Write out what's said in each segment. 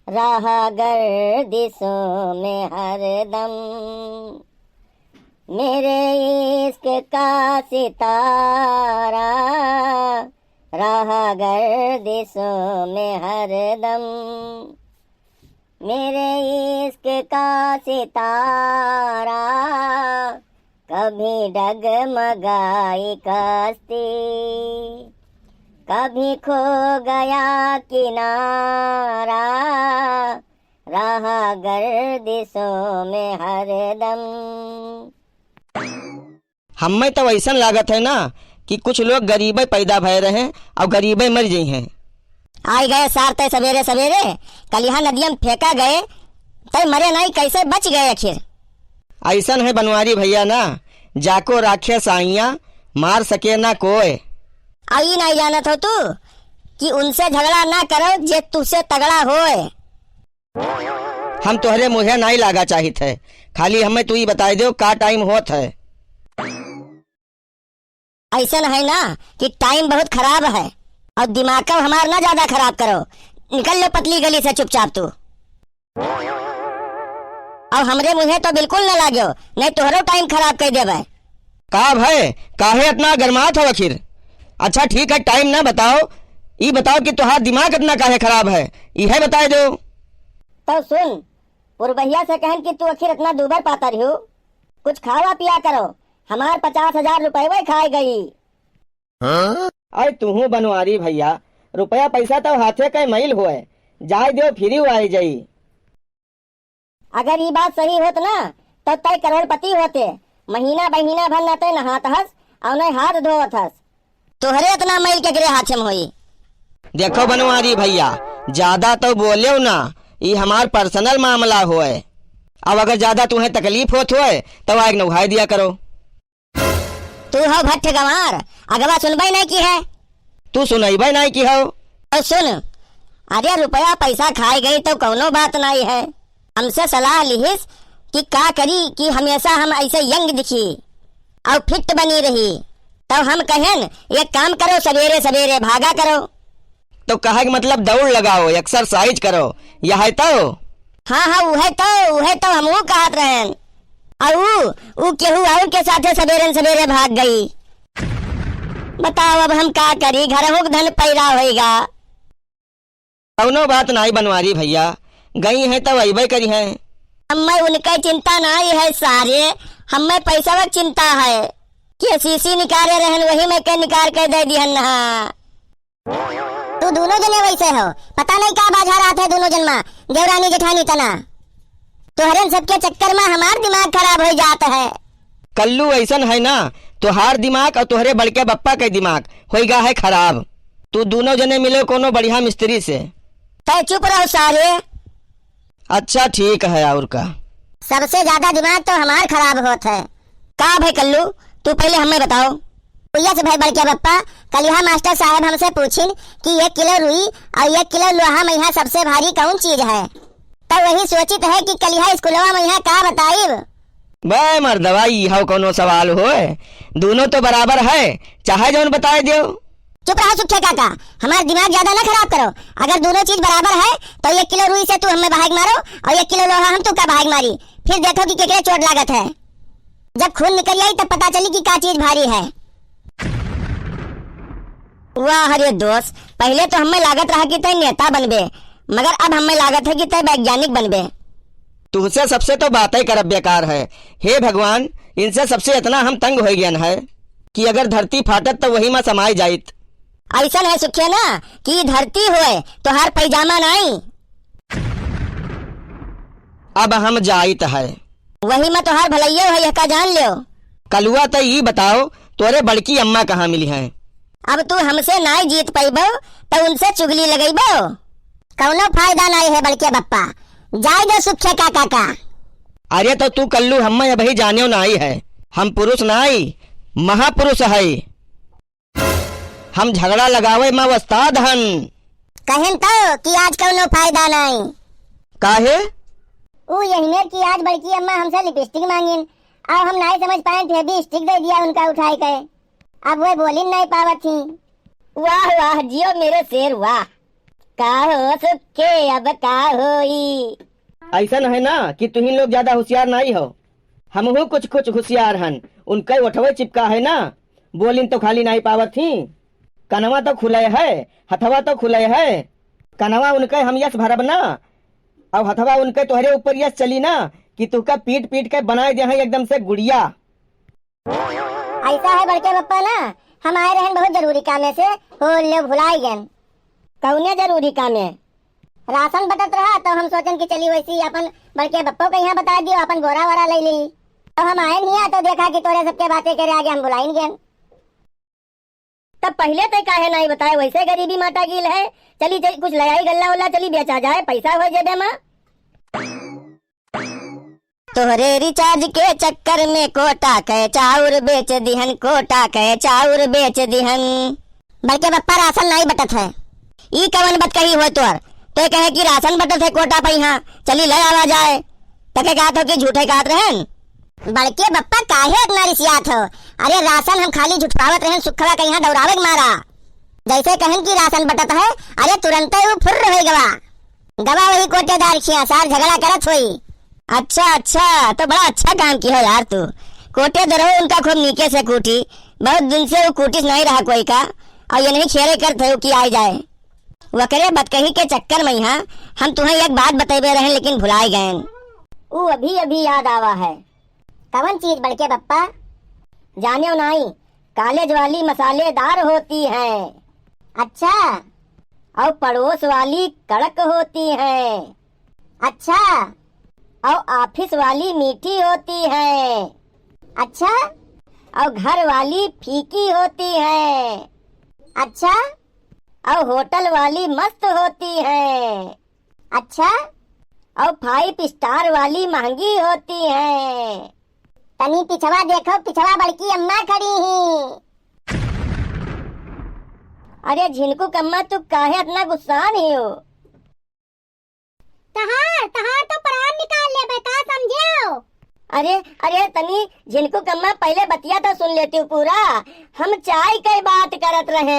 रहा गर्दिशों में हरदम, मेरे इश्क का सितारा रहा गर्दिशों में हरदम, मेरे इश्क का सितारा कभी डगमगाई कश्ती, कभी खो गया किनारा रहा गर्दिशों में हरदम। हमें तो ऐसा लागत है ना कि कुछ लोग गरीबे पैदा भय रहे और गरीबे मर गई हैं। आई गए सारते सवेरे सवेरे, कल यहाँ नदिया में फेंका गए तय मरे नहीं, कैसे बच गए आखिर। ऐसा है बनवारी भैया ना, जाको राखे साइया मार सके ना कोई। आई नहीं जानत हो तू कि उनसे झगड़ा ना करो जे तुझसे तगड़ा होए। हम तोहरे मुझे नहीं लागा चाहिए थे, खाली हमें तू ही बताई दो का टाइम होत है। ऐसा है ना कि टाइम बहुत खराब है और दिमाग का हमार ना ज्यादा खराब करो। निकल लो पतली गली से चुपचाप तू। और हमरे मुझे तो बिल्कुल न लागो, नहीं तोहरो टाइम खराब कर देवे। का भाई काहे इतना गरमात हो आखिर? अच्छा ठीक है, टाइम ना बताओ, ये बताओ कि तुम्हारा दिमाग इतना काहे खराब है, यह बताए दो। तो सुन, पुरबहिया से कहन कि तू आखिर इतना दूबर पाता रही, कुछ खावा पिया करो, हमार 50,000 रुपए वही खाई गई। अरे तू बनवारी भैया, रुपया पैसा तो हाथे का मैल हुए, जाए दो फिर आई जाई। अगर ये बात सही होत ना तो तय करोड़पति होते, महीना महीना भर न तय नहात हस और न हाथ धोवत हस। तोहरे इतना मैल केकरे हाथे में हुई। देखो बनवारी भैया, ज्यादा तो बोले ना, ये हमार पर्सनल मामला हुए। अब अगर ज्यादा तुम्हें तकलीफ होत हुए तो आग नहाई दिया करो। तू हो भट्ट गंवार, अगवा सुनवाई नहीं की है। तू सुनैबे नहीं की हो। और सुन, अरे रुपया पैसा खाई गई तो कौनो बात नहीं है, हमसे सलाह लिहिस कि का करी कि हमेशा हम ऐसे यंग दिखी और फिट बनी रही। तो हम कहें एक काम करो, सवेरे सवेरे भागा करो। तो कहे कि मतलब दौड़ लगाओ, एक्सरसाइज करो, यह है तो। हाँ हाँ उहे तो हम कहत रहें। और ऊ केहू और के साथे सवेरे सवेरे भाग गई। बताओ अब हम का करी, घर हो धन पैरा होएगा। कौनो बात नहीं बनवारी भैया, गई है तो वही करी है। हमें उनका चिंता नहीं है सारे, हमें पैसा की चिंता है कि सीसी निकाले रहन वही में के निकाल के दे दिहन नहा। तू दोनों जने वैसे हो, पता नहीं क्या बाजार आते है दोनों जन्मा, देवरानी जेठानी तना। तोहरे सबके चक्कर में हमार दिमाग खराब हो जाता है। कल्लू ऐसा है ना, तुहार दिमाग और तुहरे बड़के बप्पा के दिमाग होगा है खराब। तू दोनों जने मिले कोनो बढ़िया मिस्त्री से। तय चुप रहो सारे। अच्छा ठीक है, और का सबसे ज्यादा दिमाग तो हमार खराब होता है। का भाई कल्लू, तू पहले हमें बताओ। भैया से भाई बड़के बप्पा, कल यहाँ मास्टर साहब हमसे पूछिन कि 1 किलो रुई और 1 किलो लोहा में यहाँ सबसे भारी कौन चीज है। तो वही सोचित है कि कल यहाँ स्कूलवा में यहाँ का बताइब। बे मर्दवा, यह कोनो सवाल हो, दोनों तो बराबर है, चाहे जौन बताए दो। चुप रहो सुखे काका, हमारा दिमाग ज्यादा ना खराब करो। अगर दोनों चीज बराबर है तो 1 किलो रुई से तू हमें भाग मारो और 1 किलो लोहा हम तू का भाग मारी, फिर देखो कि केकरे चोट लागत है। जब खून निकल आई तब पता चली कि का चीज भारी है। वाह अरे दोस्त, पहले तो हमें लागत रहा कि तय नेता बनबे, मगर अब हमें लागत है कि तय वैज्ञानिक बनबे। तुझसे सबसे तो बातें करब बेकार है। हे भगवान, इनसे सबसे इतना हम तंग हो गए हैं कि अगर धरती फाटत तो वही में समाई जाइत। ऐसा है सुखे ना कि धरती होए तो हर पैजामा नहीं। अब हम जाइत है, वही में तो हर भलैया है का जान लियो। कलुआ तो ये बताओ, तोरे बड़की अम्मा कहाँ मिली है? अब तू हमसे नहीं जीत पाइबो तो उनसे चुगली लगेबो, कौनो फायदा नहीं है बड़के बप्पा। जाए दो सुखे का काका। अरे तो तू कल्लू हमें अभी जानियो नहीं है, हम पुरुष नहीं महापुरुष है। हम झगड़ा लगावे में वस्ताद हन। कहें तो कि आज कौनो फायदा नहीं। काहे? वो यही कि आज बड़की अम्मा हमसे लिपस्टिक मांगिन और हम नहीं समझ पाए थे, भी स्टिक दे दिया उनका उठाई के। अब वो बोली नहीं पावत थी। वाह वाह जियो मेरे शेर वाह। का हो सुख के अब का होई। ऐसा है ना कि तुही लोग ज्यादा होशियार नहीं हो, हमहू कुछ कुछ होशियार हन। उनके उठवे चिपका है ना, बोलिन तो खाली नहीं पावत थी। कनवा तो खुले है, हथवा तो खुले है। कनवा उनके हम यस भरब ना, अब हथवा उनके तोहरे ऊपर यस चली ना कि तुका पीट पीट के बनाए दे हैं एकदम से गुड़िया। ऐसा है बड़के पप्पा ना, हम आए रहन बहुत जरूरी कामे से, हो ले भुलाई गए। कौने जरूरी कामे? राशन बटत रहा तो हम सोचन कि चली वैसी अपन बड़के पप्पो को यहाँ बता दियो, अपन बोरा वोरा ले ली। तो हम आए नहीं तो देखा कि तोरे सबके बातें करे आगे हम बुलाई गए। तब पहले तो काहे नहीं बताए, वैसे गरीबी माता गिल है। चली चली कुछ लड़ाई गल्ला उल्ला चली बेचा जाए, पैसा हो जेबे में। तोहरे रिचार्ज के चक्कर में कोटा के चाउर बेच दिहन, कोटा के चाउर बेच दिहन। बल्कि पप्पा राशन नहीं बटत है, ई कवन बत कही हो तोर। तो कहे कि राशन बटत है कोटा पे यहाँ, चली ले आवा जाए। तके कहत हो कि झूठे कहत रहन। बड़के बप्पा काहे इतना रिसियात हो? अरे राशन हम खाली झुठवावत रहन, सुखवा के यहाँ दौड़ावे के मारा। जैसे कहन कि राशन बटत है, अरे तुरंत ही वो फुर्र हो गवा। गवा वही कोटेदार खिया सार झगड़ा करत हुई। अच्छा, तो बड़ा अच्छा काम किया यार तू। कोटे दरो उनका खूब नीके से कूटी, बहुत दिन से वो कूटिस नहीं रहा कोई का, और ये नहीं खेरे करते कि आ जाए। वकरे बतकही के चक्कर में यहाँ हम तुम्हें एक बात बतेबे रहे लेकिन भुलाए गए। वो अभी अभी याद आवा है। कवन चीज बड़के पप्पा? जाने नहीं, कॉलेज वाली मसालेदार होती है। अच्छा, और पड़ोस वाली कड़क होती है। अच्छा, और ऑफिस वाली मीठी होती है। अच्छा, और घर वाली फीकी होती है। अच्छा, और होटल वाली मस्त होती है। अच्छा, और 5 स्टार वाली महंगी होती है। तनी पिछवा देखो, पिछवा बड़की अम्मा खड़ी ही। अरे झिनकू कम्मा तू काहे इतना गुस्सा नहीं हो? तहार तो प्राण निकाल ले बता, समझे? अरे तनी झिनकू कम्मा पहले बतिया तो सुन लेती हूँ पूरा। हम चाय की बात करत रहे।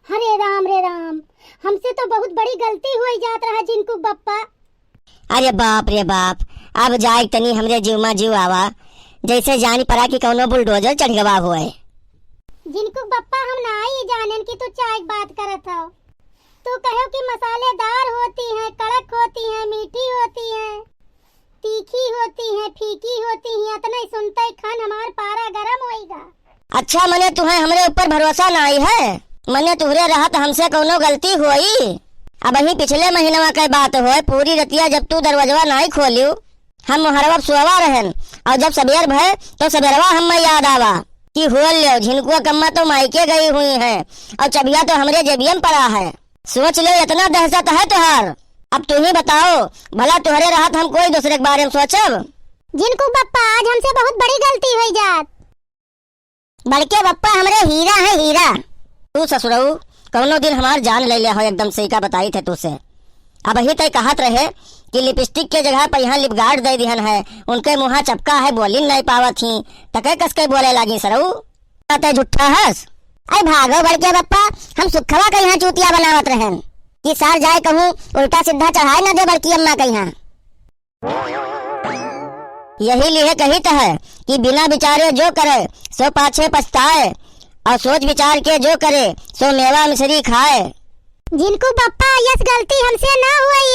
हरे राम, हमसे तो बहुत बड़ी गलती हुई जात रहा जिनको बप्पा। अरे बाप रे बाप, अब जाए तनी हमरे जीव में जीव आवा, जैसे जानी पड़ा कि कौनो बुलडोजर चढ़ गवा हुआ है। जिनको बप्पा हम ना ही जानन कि तू चाय बात करत हो। तू कहो कि मसालेदार होती है, कड़क होती है, मीठी होती है, तीखी होती है, फीकी होती है। इतना सुनते ही खान हमार पारा गरम होएगा। अच्छा, मने तुम्हें हमरे ऊपर भरोसा नहीं है? मने तुहरे रहत हमसे कोनो गलती हुई? अब ही पिछले महीनवा के बात होए, पूरी रतिया जब तू दरवाजा नहीं खोलियो, हम मोहरवा सुवा रहन, और जब सबेर भय तो सबेरवा हम याद आवा कि हुआ ले झिनकुआ कम्मा तो मायके गई हुई है, और चबिया तो हमरे जेबियम में पड़ा है। सोच ले, इतना दहशत है तुहार। अब तू ही बताओ, भला तुहरे रहत हम कोई दूसरे के बारे में सोचब? जिनको बप्पा आज हमसे बहुत बड़ी गलती हुई जात। बड़के बप्पा हमरे हीरा है, हीरा। तू ससुरऊ कौनो दिन हमार जान ले लिया हो, एकदम सही का बताई थे तुझसे। अब ही तय कहत रहे कि लिपस्टिक के जगह पर यहाँ लिप गार्ड दे दिहन है, उनके मुँह चपका है, बोली नहीं पावत थी, तके कस के बोले लगी सरऊ। तय झूठा हस। अरे भागो बड़के बप्पा, हम सुखवा के यहाँ चूतिया बनावत रहन कि सार जाए कहूँ उल्टा सीधा चढ़ाए न दे बड़की अम्मा के यहाँ। यही लिए कही तो है कि बिना विचारे जो करे सो पाछे पछताए, और सोच विचार के जो करे सो मेवा मिश्री खाए। जिनको बप्पा यस गलती हमसे ना हुई